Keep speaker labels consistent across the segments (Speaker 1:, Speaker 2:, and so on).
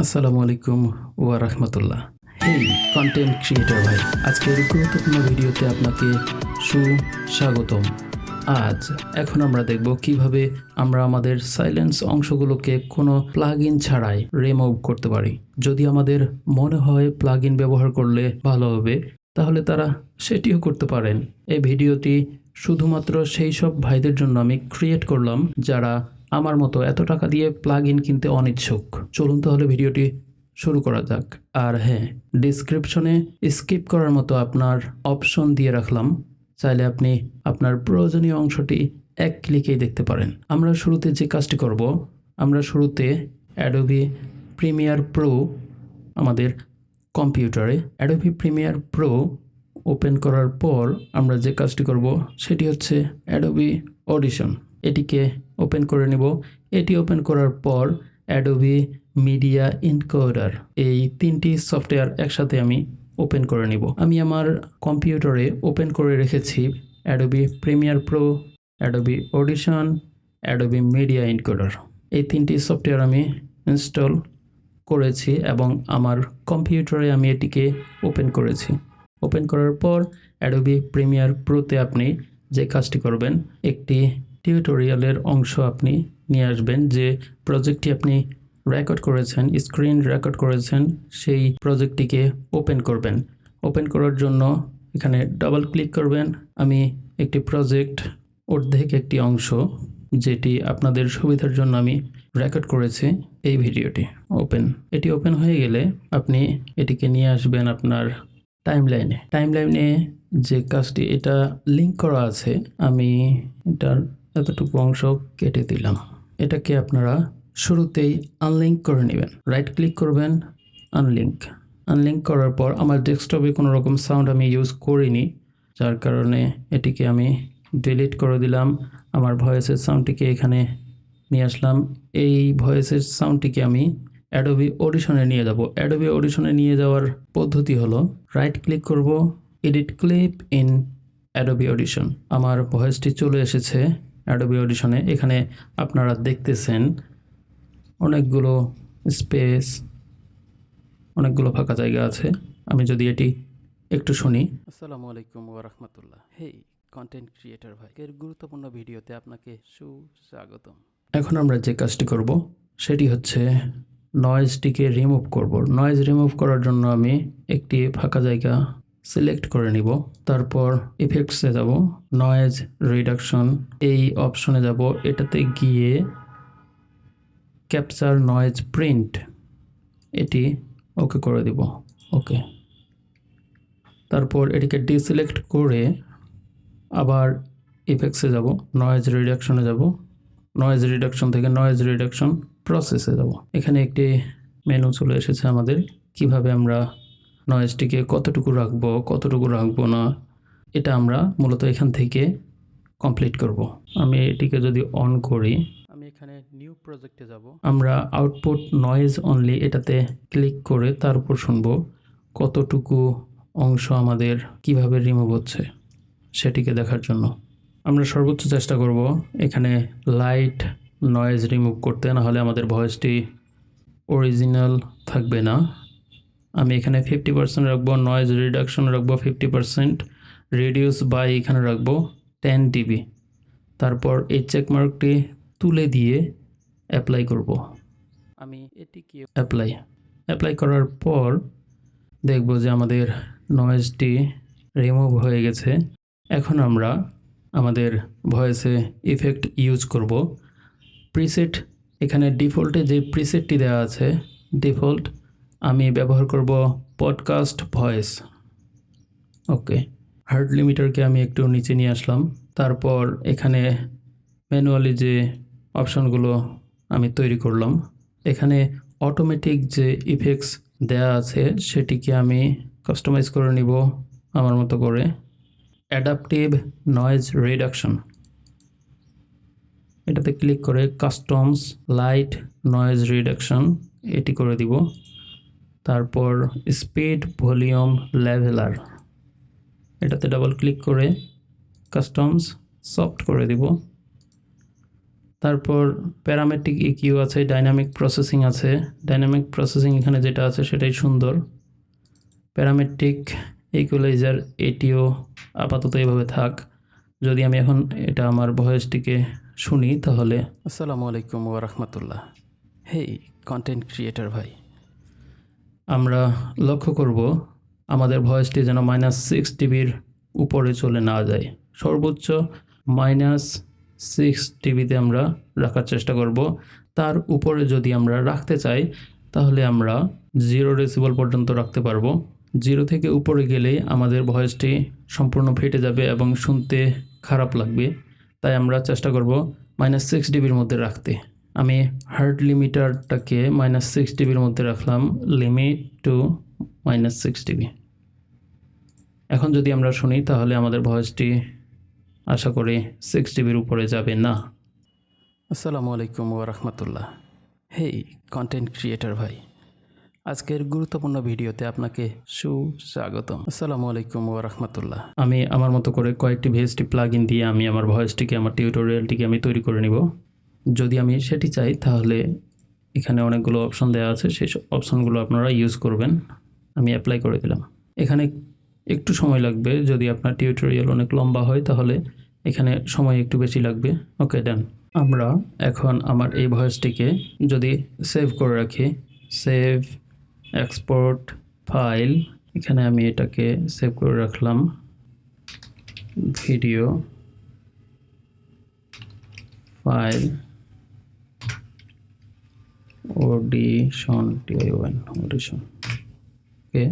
Speaker 1: আসসালামু আলাইকুম ওয়া রাহমাতুল্লাহ। হেই কন্টেন্ট ক্রিয়েটর ভাই, আজকের গুরুত্বপূর্ণ ভিডিওতে আপনাকে সুস্বাগতম। এখন আমরা দেখব কিভাবে আমরা আমাদের সাইলেন্স অংশগুলোকে কোনো প্লাগইন ছাড়াই রিমুভ করতে পারি। যদি আমাদের মনে হয় প্লাগইন ব্যবহার করলে ভালো হবে, তাহলে তারা সেটিও করতে পারেন। এই ভিডিওটি শুধুমাত্র সেই সব ভাইদের জন্য আমি ক্রিয়েট করলাম যারা আমার মতো এত টাকা দিয়ে প্লাগইন কিনতে অনিচ্ছুক। চলুন তাহলে ভিডিওটি শুরু করা যাক। আর হ্যাঁ, ডিসক্রিপশনে স্কিপ করার মতো আপনার অপশন দিয়ে রাখলাম, চাইলে আপনি আপনার প্রয়োজনীয় অংশটি এক ক্লিকেই দেখতে পারেন। আমরা শুরুতে যে কাজটি করব, আমরা শুরুতে অ্যাডোবি প্রিমিয়ার প্রো আমাদের কম্পিউটারে অ্যাডোবি প্রিমিয়ার প্রো ওপেন করার পর আমরা যে কাজটি করব সেটি হচ্ছে অ্যাডোবি অডিশন। এটিকে ওপেন করে নেব। এটি ওপেন করার পর অ্যাডোবি মিডিয়া এনকোডার, এই তিনটি সফটওয়্যার একসাথে আমি ওপেন করে নিব। আমি আমার কম্পিউটারে ওপেন করে রেখেছি Adobe Premiere Pro, Adobe audition, Adobe media encoder. এই তিনটি সফটওয়্যার আমি ইনস্টল করেছি এবং আমার কম্পিউটারে আমি এটিকে ওপেন করেছি। ওপেন করার পর অ্যাডোবি প্রিমিয়ার প্রোতে আপনি যে কাজটি করবেন, একটি টিউটোরিয়ালের অংশ আপনি নিয়ে আসবেন। যে প্রজেক্টটি আপনি রেকর্ড করেছেন, স্ক্রিন রেকর্ড করেছেন, সেই প্রজেক্টটিকে ওপেন করবেন। ওপেন করার জন্য এখানে ডাবল ক্লিক করবেন। আমি একটি প্রজেক্ট অর্ধেক একটি অংশ, যেটি আপনাদের সুবিধার জন্য আমি রেকর্ড করেছি এই ভিডিওটি। এটি ওপেন হয়ে গেলে আপনি এটিকে নিয়ে আসবেন আপনার টাইমলাইনে যে কাজটি, এটা লিঙ্ক করা আছে। আমি এটার এতটুকু অংশ কেটে দিলাম। এটাকে আপনারা শুরুতেই আনলিঙ্ক করে নেবেন। রাইট ক্লিক করবেন, আনলিঙ্ক করার পর আমার ডেস্কটপে কোনো রকম সাউন্ড আমি ইউজ করিনি, যার কারণে এটিকে আমি ডিলিট করে দিলাম। আমার ভয়েসের সাউন্ডটিকে এখানে নিয়ে আসলাম। এই ভয়েসের সাউন্ডটিকে আমি অ্যাডোবি অডিশনে নিয়ে যাব। অ্যাডোবি অডিশনে নিয়ে যাওয়ার পদ্ধতি হলো রাইট ক্লিক করব, edit clip in Adobe audition. আমার ভয়েসটি চলে এসেছে অ্যাডোবি অডিশনে। এখানে আপনারা দেখতেছেন অনেকগুলো স্পেস, অনেকগুলো ফাঁকা জায়গা আছে। আমি যদি এটি একটু শুনি। আসসালামু আলাইকুম ওয়া রাহমাতুল্লাহ। হেই কন্টেন্ট ক্রিয়েটর ভাই, এর গুরুত্বপূর্ণ ভিডিওতে আপনাকে সুস্বাগতম। এখন আমরা যে কাজটি করব সেটি হচ্ছে নয়েজটিকে রিমুভ করব। নয়েজ রিমুভ করার জন্য আমি একটি ফাঁকা জায়গা সিলেক্ট করে নিব। তারপর ইফেক্টসে যাব, নয়েজ রিডাকশন এই অপশনে যাব। এটাতে গিয়ে ক্যাপচার নয়েজ প্রিন্ট, এটি ওকে করে দিব। ওকে, তারপর এটিকে ডিসিলেক্ট করে আবার ইফেক্টসে যাব, নয়েজ রিডাকশনে যাব। নয়েজ রিডাকশন থেকে নয়েজ রিডাকশন প্রসেসে যাব। এখানে একটি মেনু চলে এসেছে আমাদের, কিভাবে আমরা নয়েজটিকে কতটুকু রাখবো না, এটা আমরা মূলত এখান থেকে কমপ্লিট করব। আমি এটিকে যদি অন করি, আমি এখানে নিউ প্রজেক্টে যাব। আমরা আউটপুট নয়েজ অনলি এটাতে ক্লিক করে তার উপর শুনবো কতটুকু অংশ আমাদের কিভাবে রিমুভ হচ্ছে সেটিকে দেখার জন্য। আমরা সর্বোচ্চ চেষ্টা করব এখানে লাইট নয়েজ রিমুভ করতে, না হলে আমাদের ভয়েসটি অরিজিনাল থাকবে না। আমি এখানে 50% রাখবো, নয়েজ রিডাকশন রাখবো 50%, রিডিউস বাই এখানে রাখবো 10 dB। তারপর এই চেকমার্কটি তুলে দিয়ে অ্যাপ্লাই করব। আমি এটিকে অ্যাপ্লাই করার পর দেখব যে আমাদের নয়েজটি রিমুভ হয়ে গেছে। এখন আমরা আমাদের ভয়েসে ইফেক্ট ইউজ করব। প্রিসেট, এখানে ডিফল্টে যে প্রিসেটটি দেওয়া আছে, ডিফল্ট আমি ব্যবহার করব পডকাস্ট ভয়েস। ওকে, হার্ট লিমিটারকে আমি একটু নিচে নিয়ে আসলাম। তারপর এখানে ম্যানুয়ালি যে অপশনগুলো আমি তৈরি করলাম, এখানে অটোমেটিক যে ইফেক্টস দেয়া আছে সেটিকে আমি কাস্টমাইজ করে নিব আমার মতো করে। অ্যাডাপটিভ নয়েজ রিডাকশন, এটাতে ক্লিক করে কাস্টমস লাইট নয়েজ রিডাকশন এটি করে দিব। তারপর স্পিড ভলিউম লেভেলার, এটাতে ডাবল ক্লিক করে কাস্টমস সফট করে দিব। তারপর প্যারামেট্রিক ইকিউ আছে, ডাইনামিক প্রসেসিং আছে। ডাইনামিক প্রসেসিং এখানে যেটা আছে সেটাই সুন্দর। প্যারামেট্রিক ইকুয়ালাইজার এটিও আপাতত এভাবে থাক। যদি আমি এখন এটা আমার ভয়েসটিকে শুনি তাহলে আসসালামু আলাইকুম ওয়া রাহমাতুল্লাহ। হেই কন্টেন্ট ক্রিয়েটর ভাই, আমরা লক্ষ্য করব আমাদের ভয়েসটি যেন -6 ডিবির উপরে চলে না যায়। সর্বোচ্চ -6 ডিবিতে আমরা রাখার চেষ্টা করব। তার উপরে যদি আমরা রাখতে চাই তাহলে আমরা 0 ডেসিবেল পর্যন্ত রাখতে পারবো। 0 থেকে উপরে গেলেই আমাদের ভয়েসটি সম্পূর্ণ ফেটে যাবে এবং শুনতে খারাপ লাগবে। তাই আমরা চেষ্টা করব -6 ডিবির মধ্যে রাখতে। আমি হার্ট লিমিটারটাকে -6 ডিবির মধ্যে রাখলাম, লিমিট টু -6 ডিবি। এখন যদি আমরা শুনি তাহলে আমাদের ভয়েসটি আশা করি 6 ডিবির উপরে যাবে না। আসসালামু আলাইকুম ওয়া রাহমাতুল্লাহ। হেই কন্টেন্ট ক্রিয়েটর ভাই, আজকের গুরুত্বপূর্ণ ভিডিওতে আপনাকে সুস্বাগতম। আসসালামু আলাইকুম ওয়া রাহমাতুল্লাহ। আমি আমার মতো করে কয়েকটি ভিএসটি প্লাগইন দিয়ে আমি আমার ভয়েসটিকে, আমার টিউটোরিয়ালটিকে আমি তৈরি করে নিব। যদি আমি সেটি চাই তাহলে এখানে অনেকগুলো অপশন দেওয়া আছে, সেই অপশনগুলো আপনারা ইউজ করবেন। আমি অ্যাপ্লাই করে দিলাম। এখানে একটু সময় লাগবে, যদি আপনার টিউটোরিয়াল অনেক লম্বা হয় তাহলে এখানে সময় একটু বেশি লাগবে। ওকে ডান। আমরা এখন আমার এই ভয়েসটিকে যদি সেভ করে রাখি, সেভ এক্সপোর্ট ফাইল, এখানে আমি এটাকে সেভ করে রাখলাম, video file audition audition, okay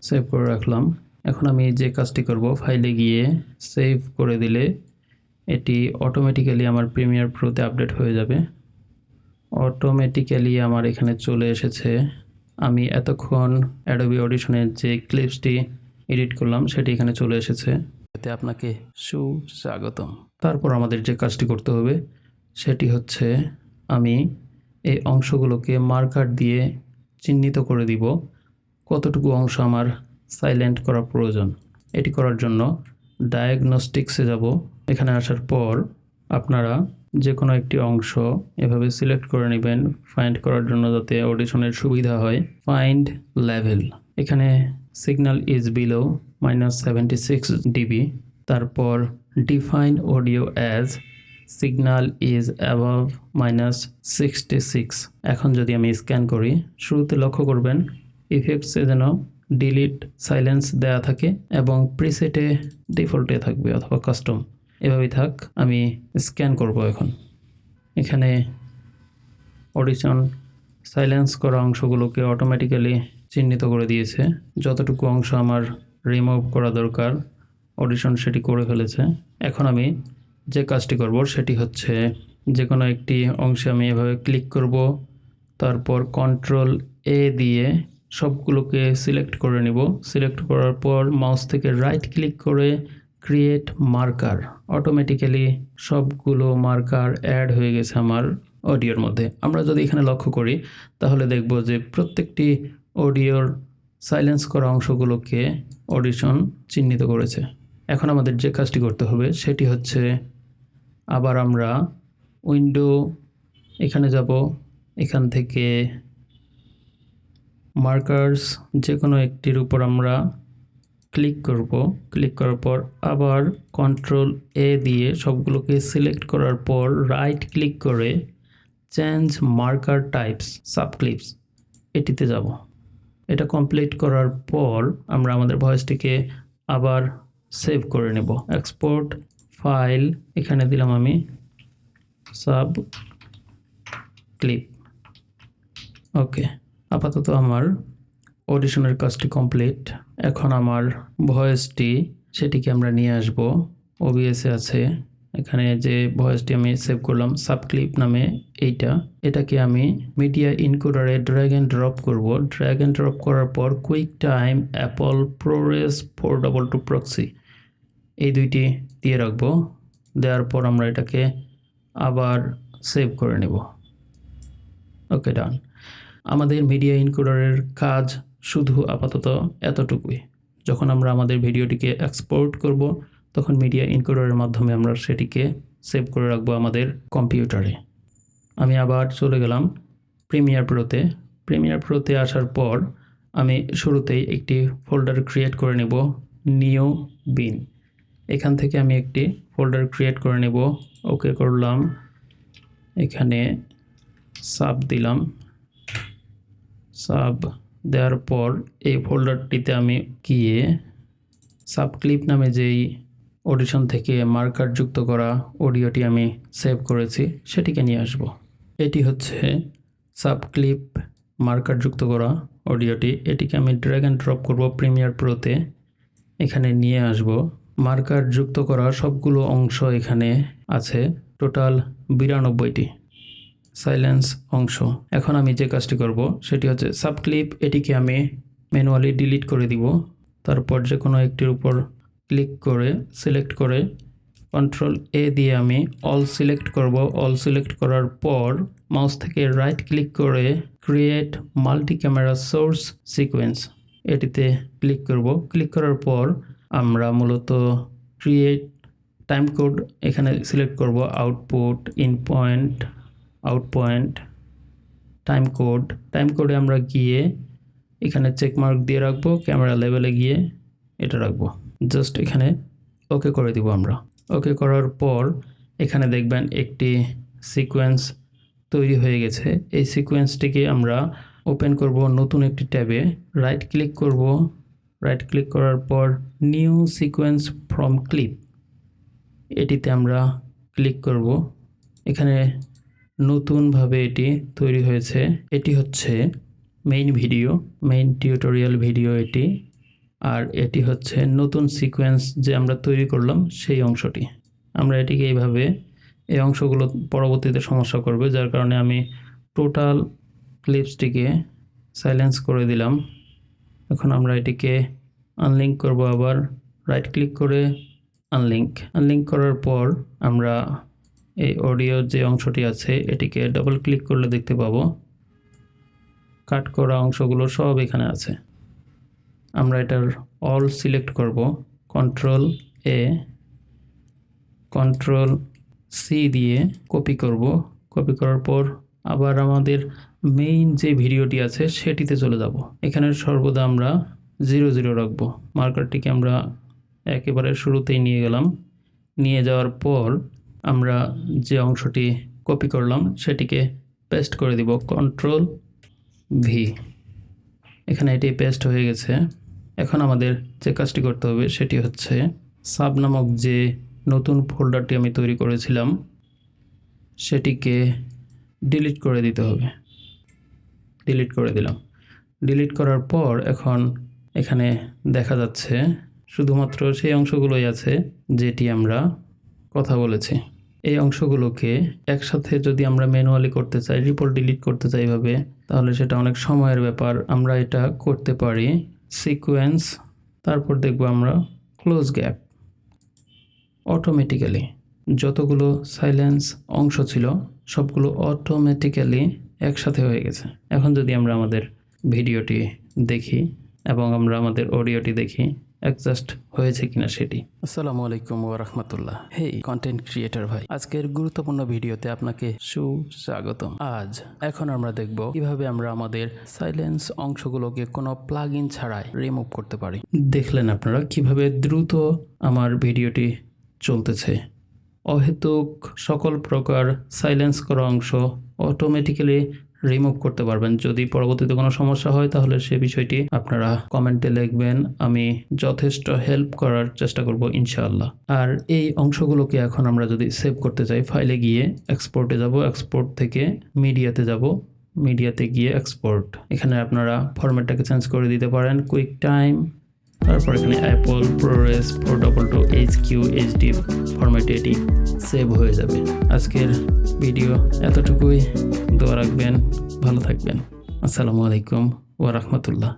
Speaker 1: save করে রাখলাম। এখন আমি যে কাজটি করব, ফাইলে গিয়ে সেভ করে দিলে এটি অটোমেটিক্যালি আমার প্রিমিয়ার প্রোতে আপডেট হয়ে যাবে। অটোমেটিক্যালি আমার এখানে চলে এসেছে। আমি এতক্ষণ অ্যাডোবি অডিশনের যে ক্লিপসটি এডিট করলাম সেটি এখানে চলে এসেছে। এতে আপনাকে সুস্বাগতম। তারপর আমাদের যে কাজটি করতে হবে সেটি হচ্ছে, আমি এই অংশগুলোকে মার্কার দিয়ে চিহ্নিত করে দিব কতটুকু অংশ আমার সাইলেন্ট করা প্রয়োজন। এটি করার জন্য ডায়াগনস্টিক্সে যাব। এখানে আসার পর আপনারা যে কোনো একটি অংশ এভাবে সিলেক্ট করে নেবেন ফাইন্ড করার জন্য, যাতে অডিশনের সুবিধা হয়। ফাইন্ড লেভেল, এখানে সিগন্যাল ইজ বিলো -76 ডিবি। তারপর define audio as signal is above -66। এখন যদি আমি স্ক্যান করি, শুরুতে লক্ষ্য করবেন ইফেক্টসে যেন ডিলিট সাইলেন্স দেয়া থাকে এবং প্রিসেটে ডিফল্টে থাকবে অথবা কাস্টম, এভাবেই থাক। আমি স্ক্যান করব এখন। এখানে অডিশন সাইলেন্স করা অংশগুলোকে অটোমেটিক্যালি চিহ্নিত করে দিয়েছে। যতটুকু অংশ আমার রিমুভ করা দরকার অডিশন সেটি করে ফেলেছে। এখন আমি যে কাজটি করব সেটি হচ্ছে, যে কোনো একটি অংশে আমি এভাবে ক্লিক করব, তারপর কন্ট্রোল এ দিয়ে সবগুলোকে সিলেক্ট করে নিব। সিলেক্ট করার পর মাউস থেকে রাইট ক্লিক করে ক্রিয়েট মার্কার, অটোমেটিক্যালি সবগুলো মার্কার অ্যাড হয়ে গেছে আমার অডিওর মধ্যে। আমরা যদি এখানে লক্ষ্য করি তাহলে দেখব যে প্রত্যেকটি অডিওর সাইলেন্স করা অংশগুলোকে অডিশন চিহ্নিত করেছে। এখন আমাদের যে কাজটি করতে হবে সেটি হচ্ছে, আবার আমরা উইন্ডো এখানে যাব, এখান থেকে মার্কার্স যে কোনো একটির উপর আমরা ক্লিক করব। ক্লিক করার পর আবার কন্ট্রোল এ দিয়ে সবগুলোকে সিলেক্ট করার পর রাইট ক্লিক করে চেঞ্জ মার্কার টাইপস সাবক্লিপস এটিতে যাব। এটা কমপ্লিট করার পর আমরা আমাদের ভয়েসটিকে আবার সেভ করে নেব। এক্সপোর্ট ফাইল, এখানে দিলাম আমি সাব ক্লিপ। ওকে, আপাতত আমার অডিশনের কাজটি কমপ্লিট। এখন আমার ভয়েসটি সেটিকে আমরা নিয়ে আসব। ওবিএসে আছে, এখানে যে ভয়েসটি আমি সেভ করলাম সাবক্লিপ নামে, এটাকে আমি মিডিয়া ইনকোডারে ড্র্যাগ অ্যান্ড ড্রপ করব। ড্র্যাগ অ্যান্ড ড্রপ করার পর কুইক টাইম অ্যাপল প্রোরেস 422 প্রক্সি এই দুইটি দিয়ে রাখবো। দেওয়ার পর আমরা এটাকে আবার সেভ করে নেব। ওকে ডান। আমাদের মিডিয়া ইনকোডারের কাজ শুধু আপাতত এতটুকুই। যখন আমরা আমাদের ভিডিওটিকে এক্সপোর্ট করব তখন মিডিয়া ইনকোডারের মাধ্যমে আমরা সেটিকে সেভ করে রাখবো আমাদের কম্পিউটারে। আমি আবার চলে গেলাম প্রিমিয়ার প্রোতে। প্রিমিয়ার প্রোতে আসার পর আমি শুরুতেই একটি ফোল্ডার ক্রিয়েট করে নেব, নিউ বিন। এখান থেকে আমি একটি ফোল্ডার ক্রিয়েট করে নেব। ওকে করলাম, এখানে সাব দিলাম। সাব দেওয়ার পর এই ফোল্ডারটিতে আমি গিয়ে সাব ক্লিপ নামে যেই অডিশন থেকে মার্কার যুক্ত করা অডিওটি আমি সেভ করেছি সেটিকে নিয়ে আসব। এটি হচ্ছে সাব ক্লিপ মার্কার যুক্ত করা অডিওটি। এটিকে আমি ড্র্যাগ অ্যান্ড ড্রপ করব প্রিমিয়ার প্রোতে, এখানে নিয়ে আসব। মার্কার যুক্ত করা সবগুলো অংশ এখানে আছে, টোটাল 92টি সাইলেন্স অংশ। এখন আমি যে কাজটি করব সেটি হচ্ছে সাব ক্লিপ, এটিকে আমি ম্যানুয়ালি ডিলিট করে দিব। তারপর যে কোনো একটির উপর ক্লিক করে সিলেক্ট করে কন্ট্রোল এ দিয়ে আমি অল সিলেক্ট করব। অল সিলেক্ট করার পর মাউস থেকে রাইট ক্লিক করে create multi camera source sequence এটিতে ক্লিক করব। ক্লিক করার পর আমরা মূলত ক্রিয়েট টাইম কোড এখানে সিলেক্ট করব। Output, in point, out point, time code. Time কোডে আমরা গিয়ে এখানে চেকমার্ক দিয়ে রাখবো, ক্যামেরা লেভেলে গিয়ে এটা রাখবো। জাস্ট এখানে ওকে করে দিব আমরা। ওকে করার পর এখানে দেখবেন একটি সিকোয়েন্স তৈরি হয়ে গেছে। এই সিকোয়েন্সটিকে আমরা ওপেন করব নতুন একটি ট্যাবে, রাইট ক্লিক করব। রাইট ক্লিক করার পর নিউ সিকোয়েন্স ফ্রম ক্লিপ এটিতে আমরা ক্লিক করব। এখানে নতুনভাবে এটি তৈরি হয়েছে। এটি হচ্ছে main video, main tutorial video এটি। আর এটি হচ্ছে নতুন সিকোয়েন্স যে আমরা তৈরি করলাম সেই অংশটি। আমরা এটিকে এইভাবে, এই অংশগুলো পরবর্তীতে সমস্যা করবে, যার কারণে আমি টোটাল ক্লিপসটিকে সাইলেন্স করে দিলাম। এখন আমরা এটিকে আনলিঙ্ক করব। আবার রাইট ক্লিক করে আনলিঙ্ক। আনলিঙ্ক করার পর আমরা এই অডিও যে অংশটি আছে এটিকে ডাবল ক্লিক করলে দেখতে পাবো কাট করা অংশগুলো সব এখানে আছে। আমরা এটার অল সিলেক্ট করব, কন্ট্রোল এ, কন্ট্রোল সি দিয়ে কপি করব। কপি করার পর আবার আমাদের মেইন যে ভিডিওটি আছে সেটিতে চলে যাব। এখানে সর্বদা আমরা 00 রাখব। মার্কারটিকে আমরা একেবারে শুরুতেই নিয়ে গেলাম। নিয়ে যাওয়ার পর আমরা যে অংশটি কপি করলাম সেটিকে পেস্ট করে দিব, কন্ট্রোল ভি। এখানে এটি পেস্ট হয়ে গেছে। এখন আমাদের যে কাজটি করতে হবে সেটি হচ্ছে সাব নামক যে নতুন ফোল্ডারটি আমি তৈরি করেছিলাম সেটিকে ডিলিট করে দিতে হবে। ডিলিট করে দিলাম। ডিলিট করার পর এখন এখানে দেখা যাচ্ছে শুধুমাত্র সেই অংশগুলোই আছে যেটি আমরা কথা বলেছি। এই অংশগুলোকে একসাথে যদি আমরা ম্যানুয়ালি করতে চাই, রিপোর্ট ডিলিট করতে চাই এভাবে, তাহলে সেটা অনেক সময়ের ব্যাপার। আমরা এটা করতে পারি সিকোয়েন্স, তারপর দেখব আমরা ক্লোজ গ্যাপ। অটোমেটিক্যালি যতগুলো সাইলেন্স অংশ ছিল সবগুলো অটোমেটিক্যালি একসাথে হয়ে গেছে। এখন যদি আমরা আমাদের ভিডিওটি দেখি এবং আমরা আমাদের অডিওটি দেখি অ্যাডজাস্ট হয়েছে কিনা সেটি। আসসালামু আলাইকুম ওয়া রাহমাতুল্লাহ। হেই কন্টেন্ট ক্রিয়েটর ভাই, আজকের গুরুত্বপূর্ণ ভিডিওতে আপনাকে সুস্বাগতম। এখন আমরা দেখব কিভাবে আমরা আমাদের সাইলেন্স অংশগুলোকে কোনো প্লাগইন ছাড়াই রিমুভ করতে পারি। দেখলেন আপনারা কিভাবে দ্রুত আমার ভিডিওটি চলতেছে। অহেতুক সকল প্রকার সাইলেন্স করা অংশ অটোমেটিক্যালি রিমুভ করতে পারবেন। যদি পরবর্তীতে কোনো সমস্যা হয় তাহলে সে বিষয়টি আপনারা কমেন্টে লিখবেন, আমি যথেষ্ট হেল্প করার চেষ্টা করব ইনশাআল্লাহ। আর এই অংশগুলোকে এখন আমরা যদি সেভ করতে চাই, ফাইলে গিয়ে এক্সপোর্টে যাব, এক্সপোর্ট থেকে মিডিয়াতে যাব, মিডিয়াতে গিয়ে এক্সপোর্ট। এখানে আপনারা ফরম্যাটটাকে চেঞ্জ করে দিতে পারেন, কুইক টাইম, তারপর এখানে অ্যাপল, প্রোরেস, 422 HQ HD ফরম্যাটে এটি সেভ হয়ে যাবে। আজকের ভিডিও এতটুকুই। দোয়া রাখবেন, ভালো থাকবেন। আসসালামু আলাইকুম ওয়া রাহমাতুল্লাহ।